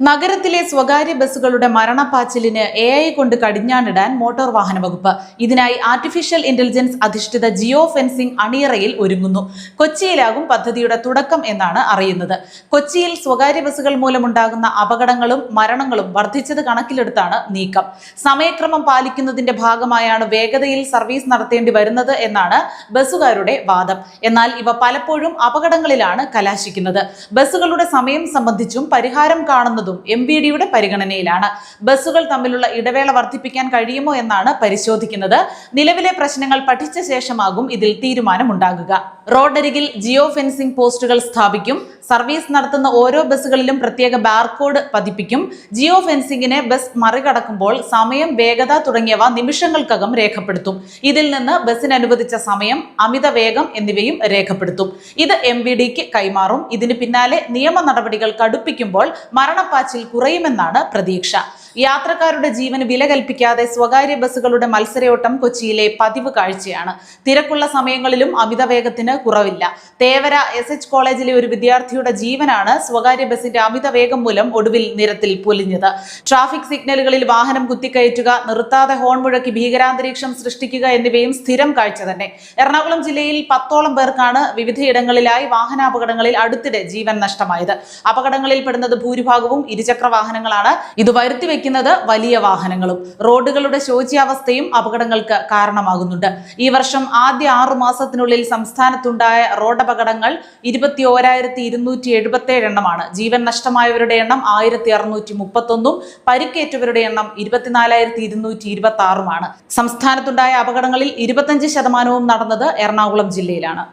നഗരത്തിലെ സ്വകാര്യ ബസ്സുകളുടെ മരണപ്പാച്ചിലിന് AI കൊണ്ട് കടിഞ്ഞാണിടാൻ മോട്ടോർ വാഹന വകുപ്പ്. ഇതിനായി ആർട്ടിഫിഷ്യൽ ഇന്റലിജൻസ് അധിഷ്ഠിത ജിയോ ഫെൻസിംഗ് അണിയറയിൽ ഒരുങ്ങുന്നു. കൊച്ചിയിലാകും പദ്ധതിയുടെ തുടക്കം എന്നാണ് അറിയുന്നത്. കൊച്ചിയിൽ സ്വകാര്യ ബസ്സുകൾ മൂലമുണ്ടാകുന്ന അപകടങ്ങളും മരണങ്ങളും വർദ്ധിച്ചത് കണക്കിലെടുത്താണ് നീക്കം. സമയക്രമം പാലിക്കുന്നതിന്റെ ഭാഗമായാണ് വേഗതയിൽ സർവീസ് നടത്തേണ്ടി വരുന്നത് എന്നാണ് ബസ്സുകാരുടെ വാദം. എന്നാൽ ഇവ പലപ്പോഴും അപകടങ്ങളിലാണ് കലാശിക്കുന്നത്. ബസ്സുകളുടെ സമയം സംബന്ധിച്ചും പരിഹാരം കാണുന്നത് MVDയുടെ പരിഗണനയിലാണ്. ബസ്സുകൾ തമ്മിലുള്ള ഇടവേള വർദ്ധിപ്പിക്കാൻ കഴിയുമോ എന്നാണ് പരിശോധിക്കുന്നത്. നിലവിലെ പ്രശ്നങ്ങൾ പഠിച്ച ശേഷമാകും ഇതിൽ തീരുമാനമുണ്ടാകുക. റോഡരികിൽ ജിയോ ഫെൻസിംഗ് പോസ്റ്റുകൾ സ്ഥാപിക്കും. സർവീസ് നടത്തുന്ന ഓരോ ബസ്സുകളിലും പ്രത്യേക ബാർകോഡ് പതിപ്പിക്കും. ജിയോ ഫെൻസിംഗിനെ ബസ് മറികടക്കുമ്പോൾ സമയം, വേഗത തുടങ്ങിയവ നിമിഷങ്ങൾക്കകം രേഖപ്പെടുത്തും. ഇതിൽ നിന്ന് ബസ്സിന് അനുവദിച്ച സമയം, അമിത വേഗം എന്നിവയും രേഖപ്പെടുത്തും. ഇത് MVDക്ക് കൈമാറും. ഇതിന് പിന്നാലെ നിയമ നടപടികൾ കടുപ്പിക്കുമ്പോൾ മരണപ്പാച്ചിൽ കുറയുമെന്നാണ് പ്രതീക്ഷ. യാത്രക്കാരുടെ ജീവന് വില കൽപ്പിക്കാതെ സ്വകാര്യ ബസ്സുകളുടെ മത്സരയോട്ടം കൊച്ചിയിലെ പതിവ് കാഴ്ചയാണ്. തിരക്കുള്ള സമയങ്ങളിലും അമിത വേഗത്തിന് കുറവില്ല. തേവര SH കോളേജിലെ ഒരു വിദ്യാർത്ഥിയുടെ ജീവനാണ് സ്വകാര്യ ബസിന്റെ അമിത വേഗം മൂലം ഒടുവിൽ നിരത്തിൽ പൊലിഞ്ഞത്. ട്രാഫിക് സിഗ്നലുകളിൽ വാഹനം കുത്തിക്കയറ്റുക, നിർത്താതെ ഹോൺ മുഴക്കി ഭീകരാന്തരീക്ഷം സൃഷ്ടിക്കുക എന്നിവയും സ്ഥിരം കാഴ്ച തന്നെ. എറണാകുളം ജില്ലയിൽ 10ഓളം പേർക്കാണ് വിവിധയിടങ്ങളിലായി വാഹനാപകടങ്ങളിൽ അടുത്തിടെ ജീവൻ നഷ്ടമായത്. അപകടങ്ങളിൽ പെടുന്നത് ഭൂരിഭാഗവും ഇരുചക്ര വാഹനങ്ങളാണ്. ഇത് വരുത്തിവെക്കുന്നത് വലിയ വാഹനങ്ങളും. റോഡുകളുടെ ശോച്യാവസ്ഥയും അപകടങ്ങൾക്ക് കാരണമാകുന്നുണ്ട്. ഈ വർഷം ആദ്യ 6 മാസത്തിനുള്ളിൽ സംസ്ഥാനത്തുണ്ടായ റോഡപകടങ്ങൾ 21,277 എണ്ണമാണ്. ജീവൻ നഷ്ടമായവരുടെ എണ്ണം 1,631, പരിക്കേറ്റവരുടെ എണ്ണം 24,226. സംസ്ഥാനത്തുണ്ടായ അപകടങ്ങളിൽ 25% നടന്നത് എറണാകുളം ജില്ലയിലാണ്.